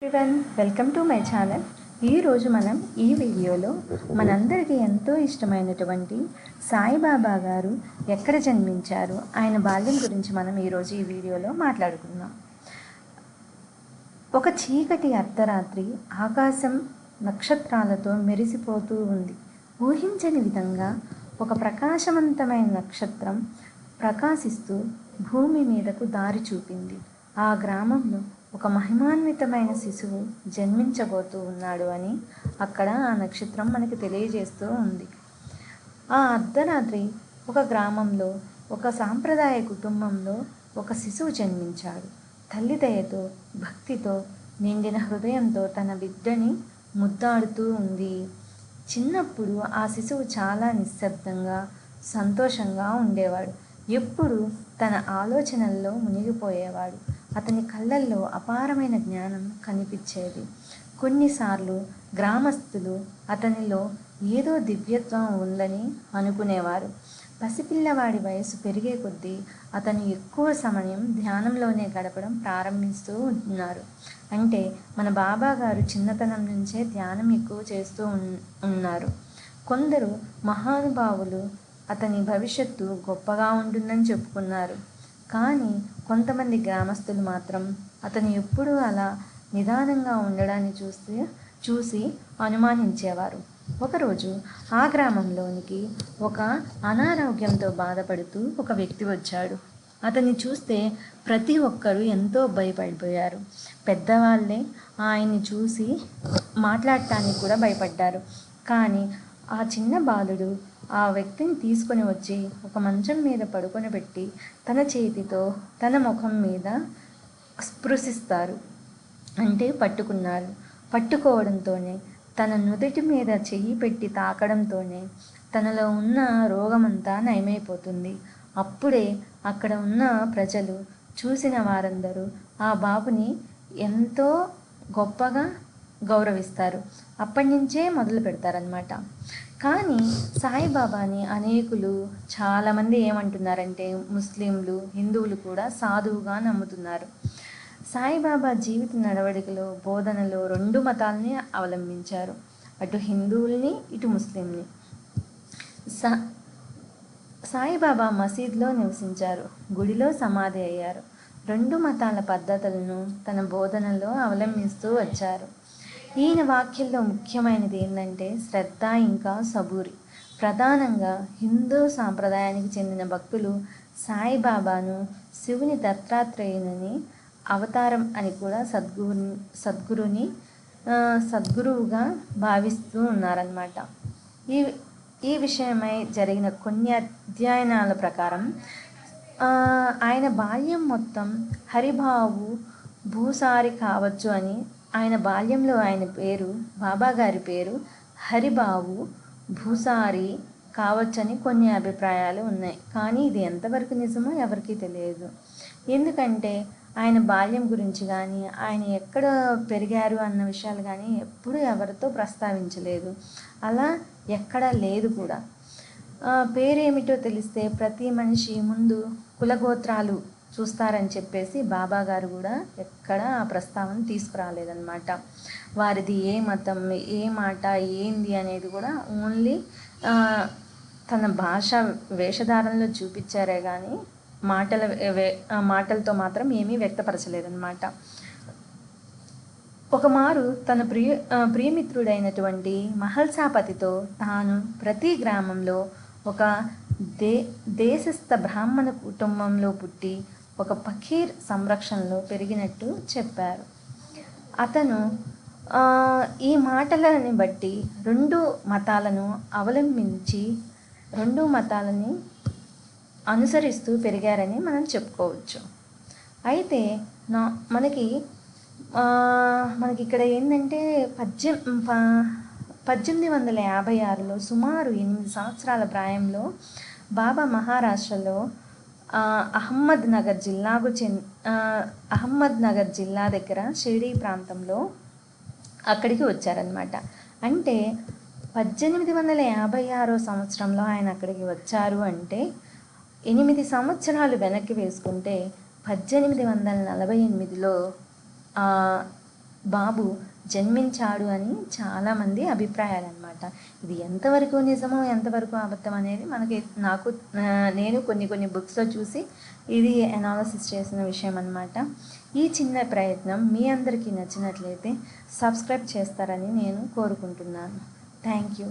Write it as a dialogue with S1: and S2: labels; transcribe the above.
S1: Everyone, welcome to my channel. ఈరోజు మనం ఈ వీడియోలో మనందరికీ ఎంతో ఇష్టమైనటువంటి సాయిబాబా గారు ఎక్కడ జన్మించారు, ఆయన బాల్యం గురించి మనం ఈరోజు ఈ వీడియోలో మాట్లాడుకుందాం. ఒక చీకటి అర్ధరాత్రి ఆకాశం నక్షత్రాలతో మెరిసిపోతూ ఉంది. ఊహించని విధంగా ఒక ప్రకాశవంతమైన నక్షత్రం ప్రకాశిస్తూ భూమి మీదకు దారి చూపింది. ఆ గ్రామంలో ఒక మహిమాన్వితమైన శిశువు జన్మించబోతూ ఉన్నాడు అని అక్కడ ఆ నక్షత్రం మనకి తెలియజేస్తూ ఉంది. ఆ అర్ధరాత్రి ఒక గ్రామంలో ఒక సాంప్రదాయ కుటుంబంలో ఒక శిశువు జన్మించాడు. తల్లి దయతో, భక్తితో నిండిన హృదయంతో తన బిడ్డని ముద్దాడుతూ ఉంది. చిన్నప్పుడు ఆ శిశువు చాలా నిశ్శబ్దంగా, సంతోషంగా ఉండేవాడు. ఎప్పుడు తన ఆలోచనల్లో మునిగిపోయేవాడు. అతని కళ్ళల్లో అపారమైన జ్ఞానం కనిపించేది. కొన్నిసార్లు గ్రామస్తులు అతనిలో ఏదో దివ్యత్వం ఉందని అనుకునేవారు. పసిపిల్లవాడి వయసు పెరిగే కొద్దీ అతను ఎక్కువ సమయం ధ్యానంలోనే గడపడం ప్రారంభిస్తూ ఉన్నారు. అంటే మన బాబా గారు చిన్నతనం నుంచే ధ్యానం ఎక్కువ చేస్తూ ఉన్నారు. కొందరు మహానుభావులు అతని భవిష్యత్తు గొప్పగా ఉంటుందని చెప్పుకున్నారు. కానీ కొంతమంది గ్రామస్తులు మాత్రం అతను ఎప్పుడూ అలా నిదానంగా ఉండడాన్ని చూసి అనుమానించేవారు. ఒకరోజు ఆ గ్రామంలోనికి ఒక అనారోగ్యంతో బాధపడుతూ ఒక వ్యక్తి వచ్చాడు. అతన్ని చూస్తే ప్రతి ఒక్కరూ ఎంతో భయపడిపోయారు. పెద్దవాళ్ళే ఆయన్ని చూసి మాట్లాడటానికి కూడా భయపడ్డారు. కానీ ఆ చిన్న బాలుడు ఆ వ్యక్తిని తీసుకొని వచ్చి ఒక మంచం మీద పడుకొని పెట్టి తన చేతితో తన ముఖం మీద స్పృశిస్తారు. అంటే పట్టుకున్నారు. పట్టుకోవడంతోనే, తన నుదుటి మీద చెయ్యి పెట్టి తాకడంతోనే తనలో ఉన్న రోగమంతా నయమైపోతుంది. అప్పుడే అక్కడ ఉన్న ప్రజలు, చూసిన వారందరూ ఆ బాబుని ఎంతో గొప్పగా గౌరవిస్తారు. అప్పటి నుంచే మొదలు పెడతారనమాట. కానీ సాయిబాబాని అనేకులు చాలామంది ఏమంటున్నారంటే, ముస్లింలు, హిందువులు కూడా సాధువుగా నమ్ముతున్నారు. సాయిబాబా జీవిత నడవడికలో, బోధనలో రెండు మతాలని అవలంబించారు. అటు హిందువుల్ని, ఇటు ముస్లింని. సాయిబాబా మసీద్లో నివసించారు, గుడిలో సమాధి అయ్యారు. రెండు మతాల పద్ధతులను తన బోధనలో అవలంబిస్తూ వచ్చారు. ఈయన వాక్యంలో ముఖ్యమైనది ఏంటంటే శ్రద్ధ, ఇంకా సబూరి. ప్రధానంగా హిందూ సాంప్రదాయానికి చెందిన భక్తులు సాయిబాబాను శివుని దత్తాత్రేయుని అవతారం అని కూడా సద్గురువుగా భావిస్తూ ఉన్నారన్నమాట. ఈ విషయమై జరిగిన కొన్ని అధ్యయనాల ప్రకారం ఆయన బాల్యం మొత్తం హరిబాబు భూసారి కావచ్చు అని, ఆయన బాల్యంలో ఆయన పేరు, బాబా గారి పేరు హరిబాబు భూసారి కావచ్చని కొన్ని అభిప్రాయాలు ఉన్నాయి. కానీ ఇది ఎంతవరకు నిజమో ఎవరికీ తెలియదు. ఎందుకంటే ఆయన బాల్యం గురించి కానీ, ఆయన ఎక్కడ పెరిగారు అన్న విషయాలు కానీ ఎప్పుడూ ఎవరితో ప్రస్తావించలేదు. అలా ఎక్కడా లేదు కూడా. పేరేమిటో తెలిస్తే ప్రతి మనిషి ముందు కులగోత్రాలు చూస్తారని చెప్పేసి బాబా గారు కూడా ఎక్కడ ఆ ప్రస్తావన తీసుకురాలేదన్నమాట. వారిది ఏ మతం, ఏ మాట, ఏంది అనేది కూడా ఓన్లీ తన భాష వేషధారణలో చూపించారే కానీ మాటలతో మాత్రం ఏమీ వ్యక్తపరచలేదన్నమాట. ఒకమారు తన ప్రియమిత్రుడైనటువంటి మహల్సాపతితో తాను ప్రతి గ్రామంలో ఒక దేశస్థ బ్రాహ్మణ కుటుంబంలో పుట్టి ఒక ఫకీర్ సంరక్షణలో పెరిగినట్టు చెప్పారు. అతను ఈ మాటలని బట్టి రెండు మతాలను అవలంబించి, రెండు మతాలని అనుసరిస్తూ పెరిగారని మనం చెప్పుకోవచ్చు. అయితే మనకి ఇక్కడ ఏంటంటే 1856లో సుమారు 8 సంవత్సరాల ప్రాయంలో బాబా మహారాష్ట్రలో అహ్మద్నగర్ జిల్లా దగ్గర షిరిడీ ప్రాంతంలో అక్కడికి వచ్చారనమాట. అంటే 1856 సంవత్సరంలో ఆయన అక్కడికి వచ్చారు అంటే 8 సంవత్సరాలు వెనక్కి వేసుకుంటే 1848లో బాబు జన్మించాడు అని చాలామంది అభిప్రాయాలన్నమాట. ఇది ఎంతవరకు నిజమో ఎంతవరకు అబద్ధం అనేది నేను కొన్ని బుక్స్లో చూసి ఇది అనాలిసిస్ చేసిన విషయం అన్నమాట. ఈ చిన్న ప్రయత్నం మీ అందరికీ నచ్చినట్లయితే సబ్స్క్రైబ్ చేస్తారని నేను కోరుకుంటున్నాను. Thank you.